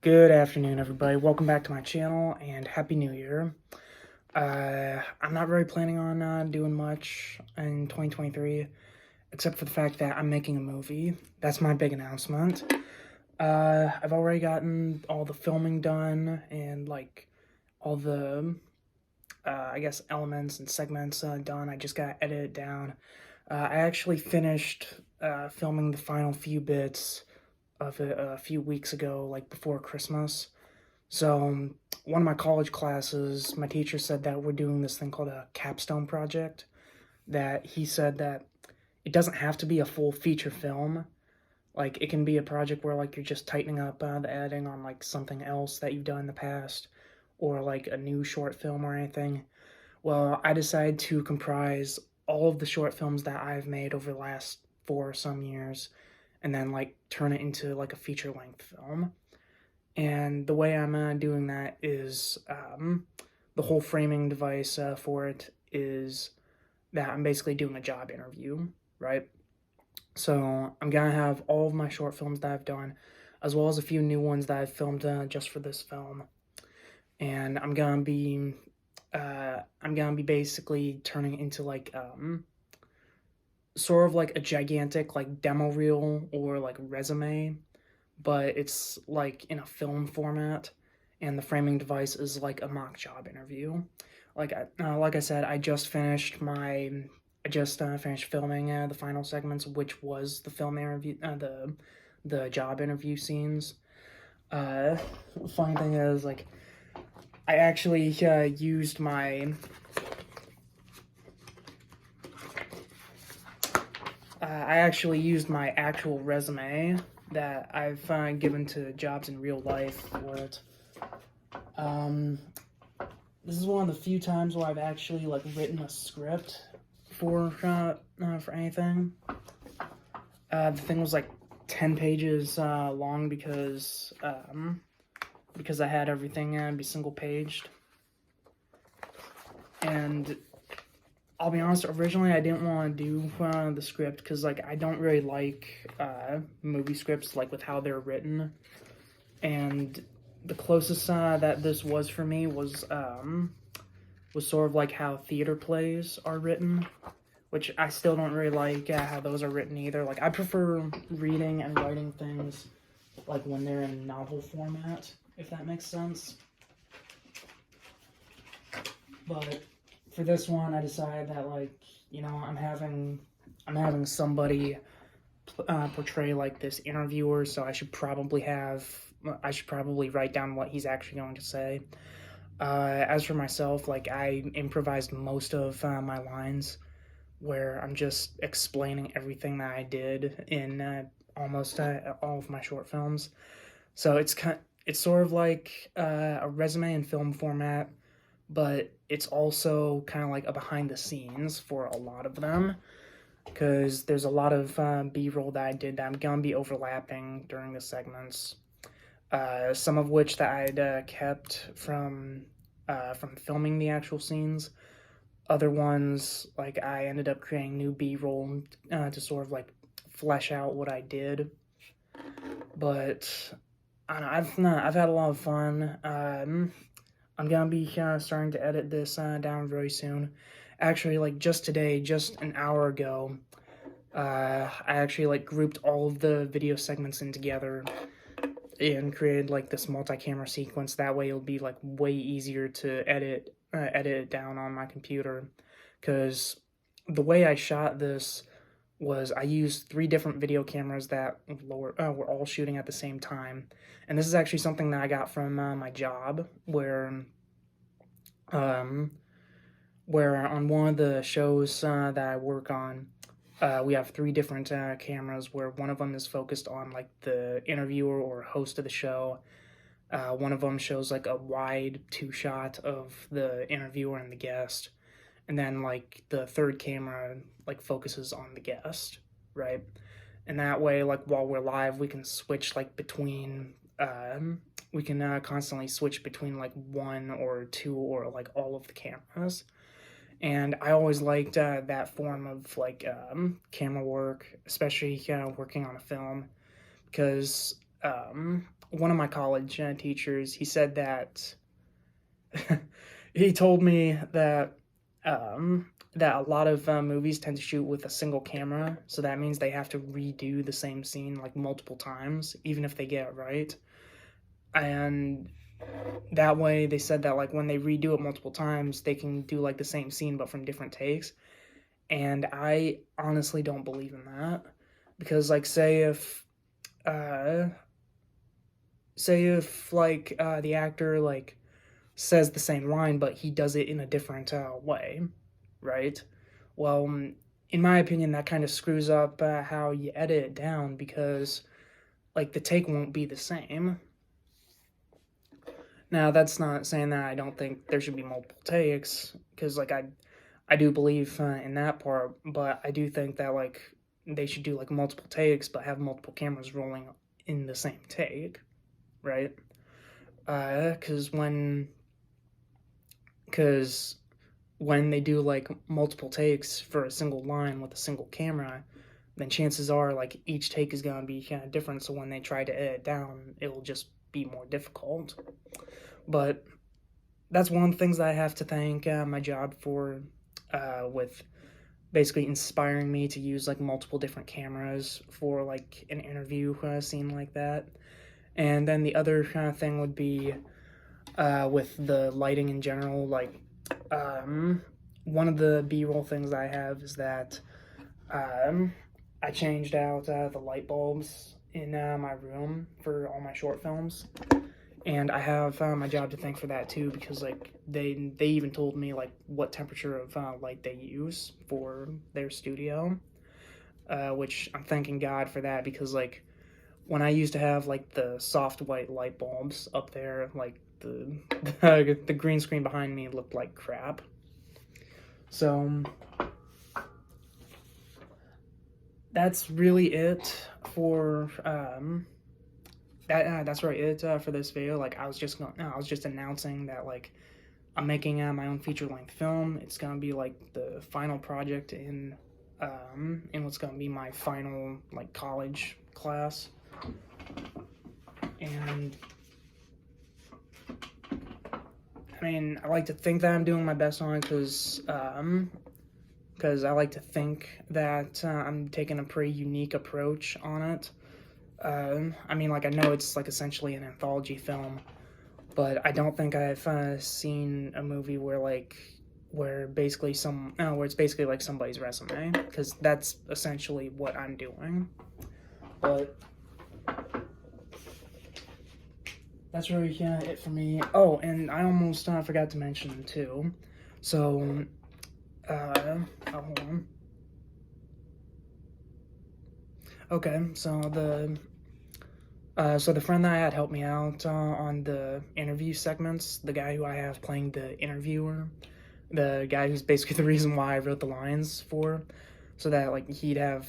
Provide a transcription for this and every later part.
Good afternoon, everybody. Welcome back to my channel, and Happy New Year. I'm not really planning on doing much in 2023, except for the fact that I'm making a movie. That's my big announcement. I've already gotten all the filming done, and, all the, I guess, elements and segments done. I just gotta edit it down. I actually finished filming the final few bits of it a few weeks ago, like before Christmas. So, one of my college classes, my teacher said that we're doing this thing called a capstone project. That he said that it doesn't have to be a full feature film. Like, it can be a project where, like, you're just tightening up the editing on, like, something else that you've done in the past, or, like, a new short film or anything. Well, I decided to comprise all of the short films that I've made over the last 4 or some years, and then, like, turn it into, like, a feature-length film. And the way I'm doing that is the whole framing device for it is that I'm basically doing a job interview, right? So I'm gonna have all of my short films that I've done, as well as a few new ones that I've filmed just for this film. And I'm gonna be basically turning into like sort of like a gigantic like demo reel or like resume, but it's like in a film format, and the framing device is like a mock job interview. Like I said, I just finished filming the final segments, which was the film interview, the job interview scenes. Uh, Funny thing is, like, I actually used my actual resume that I've given to jobs in real life for it. Um, this is one of the few times where I've actually like written a script for anything. The thing was like 10 pages long because I had everything be single paged. And I'll be honest, originally I didn't want to do the script because like I don't really like movie scripts like with how they're written, and the closest that this was for me was sort of like how theater plays are written, which I still don't really like how those are written either. Like, I prefer reading and writing things like when they're in novel format, if that makes sense. But for this one, I decided that, like, you know, I'm having somebody portray like this interviewer, so I should probably write down what he's actually going to say. As for myself, like, I improvised most of my lines, where I'm just explaining everything that I did in almost all of my short films. So it's sort of like a resume in film format, but it's also kind of like a behind the scenes for a lot of them, because there's a lot of B-roll that I did that I'm gonna be overlapping during the segments. Some of which that I'd kept from filming the actual scenes. Other ones, like, I ended up creating new B-roll to sort of like flesh out what I did. But I don't know, I've had a lot of fun. I'm gonna be starting to edit this down very soon. Actually, like, just today, just an hour ago, I actually like grouped all of the video segments in together and created like this multi-camera sequence. That way it'll be like way easier to edit it down on my computer, because the way I shot this was I used 3 different video cameras that were all shooting at the same time. And this is actually something that I got from my job, where on one of the shows that I work on, we have 3 different cameras, where one of them is focused on like the interviewer or host of the show. One of them shows like a wide 2-shot of the interviewer and the guest, and then like the third camera like focuses on the guest, right? And that way, like, while we're live, we can switch like between we can constantly switch between like 1 or 2 or like all of the cameras. And I always liked that form of like camera work, especially working on a film, because one of my college teachers, he said that he told me that that a lot of movies tend to shoot with a single camera, so that means they have to redo the same scene like multiple times, even if they get it right. And that way, they said that like when they redo it multiple times, they can do like the same scene but from different takes. And I honestly don't believe in that, because like uh, say if like the actor like says the same line but he does it in a different way, right? Well, in my opinion, that kind of screws up how you edit it down, because like the take won't be the same. Now, that's not saying that I don't think there should be multiple takes, because like I do believe in that part, but I do think that like they should do like multiple takes, but have multiple cameras rolling in the same take, right? Because when they do like multiple takes for a single line with a single camera, then chances are like each take is gonna be kind of different. So when they try to edit down, it'll just be more difficult. But that's one of the things that I have to thank my job for, with basically inspiring me to use like multiple different cameras for like an interview scene like that. And then the other thing would be with the lighting in general. Like one of the B-roll things I have is that I changed out the light bulbs in my room for all my short films. And I have my job to thank for that too, because like they even told me like what temperature of light they use for their studio, which I'm thanking God for that, because like when I used to have like the soft white light bulbs up there, like the green screen behind me looked like crap. So that's really it for that's right it for this video. Like I was just announcing that like I'm making my own feature-length film. It's gonna be like the final project in what's gonna be my final like college class. And I mean, I like to think that I'm doing my best on it, because I like to think that I'm taking a pretty unique approach on it. I mean, like, I know it's like essentially an anthology film, but I don't think I've seen a movie where it's basically like somebody's resume, because that's essentially what I'm doing. But that's really it for me. Oh, and I almost forgot to mention too. So, hold on. Okay, so the friend that I had helped me out on the interview segments, the guy who I have playing the interviewer, the guy who's basically the reason why I wrote the lines for, so that like he'd have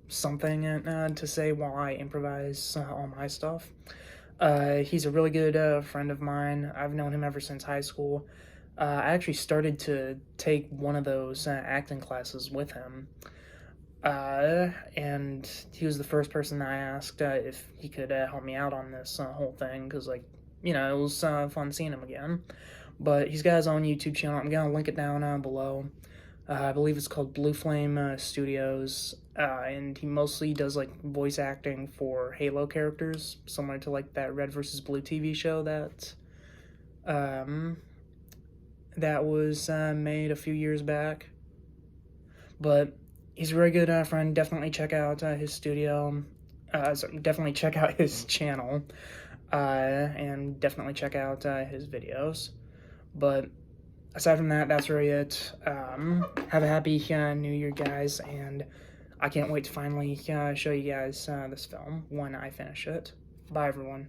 something to say while I improvise all my stuff. He's a really good friend of mine. I've known him ever since high school. I actually started to take one of those acting classes with him. And he was the first person I asked if he could help me out on this whole thing, because, like, you know, it was fun seeing him again. But he's got his own YouTube channel. I'm going to link it down below. I believe it's called Blue Flame Studios, and he mostly does, like, voice acting for Halo characters, similar to, like, that Red vs. Blue TV show that was made a few years back. But he's a very good friend. Definitely check out his studio. Definitely check out his channel. And definitely check out his videos. But aside from that, that's really it. Have a happy New Year, guys. And I can't wait to finally show you guys this film when I finish it. Bye, everyone.